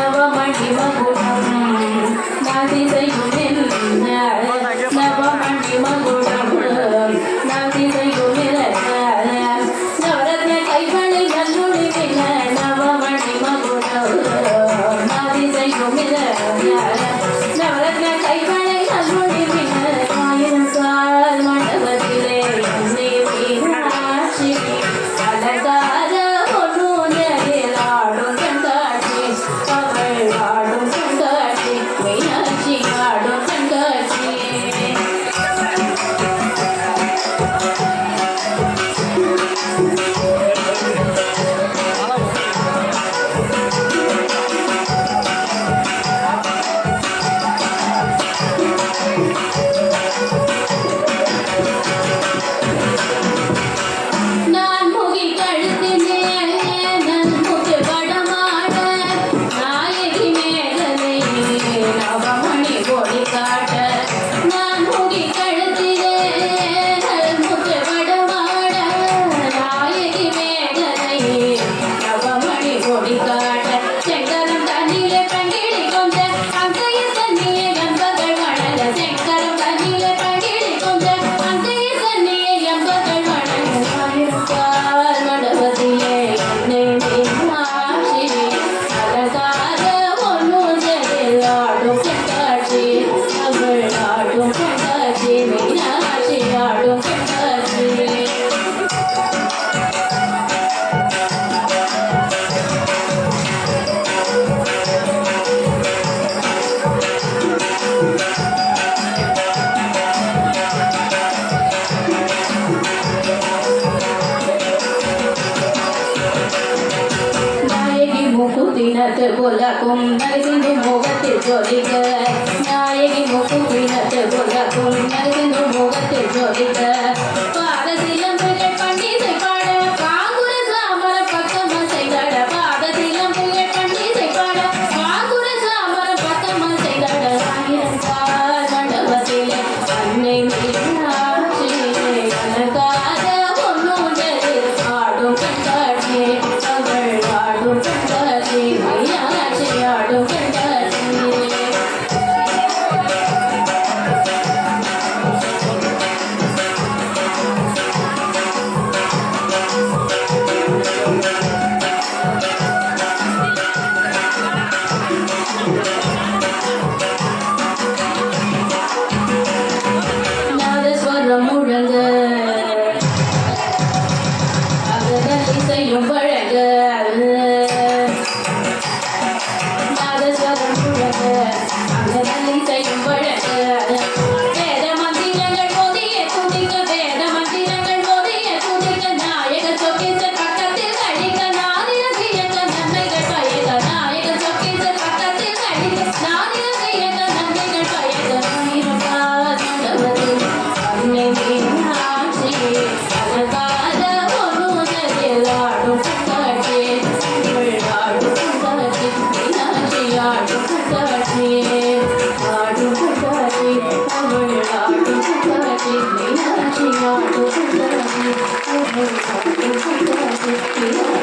நவமணி மகுடம் நாதிசையும் நவமணி மகுடம் நாதிசையும் நவரத்ன கைவளை நல்லொளி நவமணி மகுடம் நாதிசையும் நவரத்ன கைவளை நல்லொளி ஆயிரம் சால் மண்டபத்திலே மீனாட்சி அலங்கார பொன்னுதலில் ஆடும் கண்காட்சி அவள் ஆடும் கண்காட்சி மீனாட்சி ஆடும் கண்காட்சி நான் முகி கழுத்தினே நன்முக படமாட நாயகி மேகலை நவமணி கொடி காட்ட நான் முகி கழுத்தினே நன்முக படமாட நாயகி மேகலை நவமணி கொடி காட்ட செங்கரம் தண்ணிலே பங்கிடி கொண்ட அங்கைய தண்ணியே எம்பகள் வணங்க செங்கரம் தண்ணிலே பங்கிடி கொண்ட அங்கைய தண்ணியே எம்பகள் வணங்க ஆயிரத்தால் மண்டபத்திலே என்னை மீனாட்சி அலங்கார பொன்னுதலில் ஆடும் கண்காட்சி அவள் ஆடும் கண்காட்சி மீனாட்சி ஆடும் கண்காட்சி நாயகி முகுதினத்து புலக்கும் நலிந்து முகத்தில் ஜொலிக்க நாயகி முகுதினத்து புலக்கும் நலிந்து முகத்தில் ஜொலிக்க பாதசிலம்புகள் பண்டிசை பாட பாங்குர சாமர பக்கம செய்தட பாதசிலம்புகள் பண்டிசை பாட பாங்குர சாமர பக்கம செய்தட ஆயிரம் கால் மண்டபத்திலே அன்னை மீனாட்சி அலங்கார பொன்னுதலில் ஆடும் கண்காட்சி அவள் ஆடும் கண்காட்சி மீனாட்சி ஆடும் கண்காட்சி நாதஸ்வரம் முழங்க அதனால் இசையும் வழங்க நாதஸ்வரம் முழங்க அதனால் இசையும் வழங்க வேத மந்திரங்கள் மோதிய துணிக்க வேத மந்திரங்கள் மோதிய துணிக்க நாயக சொக்கிச பக்கத்தில் கழிக்க நாதிர கிழக்க நன்மைகள் பயக்க நாயக சொக்கிச பக்கத்தில் கழிக்க நாதிர கிழக்க நன்மைகள் பயக்க ஆயிரத்தால் மண்டபத்தில் அன்னை மீனாட்சி அலங்கார பொன்னுதலில் ஆடும் கண்காட்சி அவள் ஆடும் கண்காட்சி மீனாட்சி ஆடும் கண்காட்சி ஆடும் கண்காட்சி அவள் ஆடும் கண்காட்சி மீனாட்சி ஆடும் கண்காட்சி அவள் ஆடும் கண்காட்சி மீனாட்சி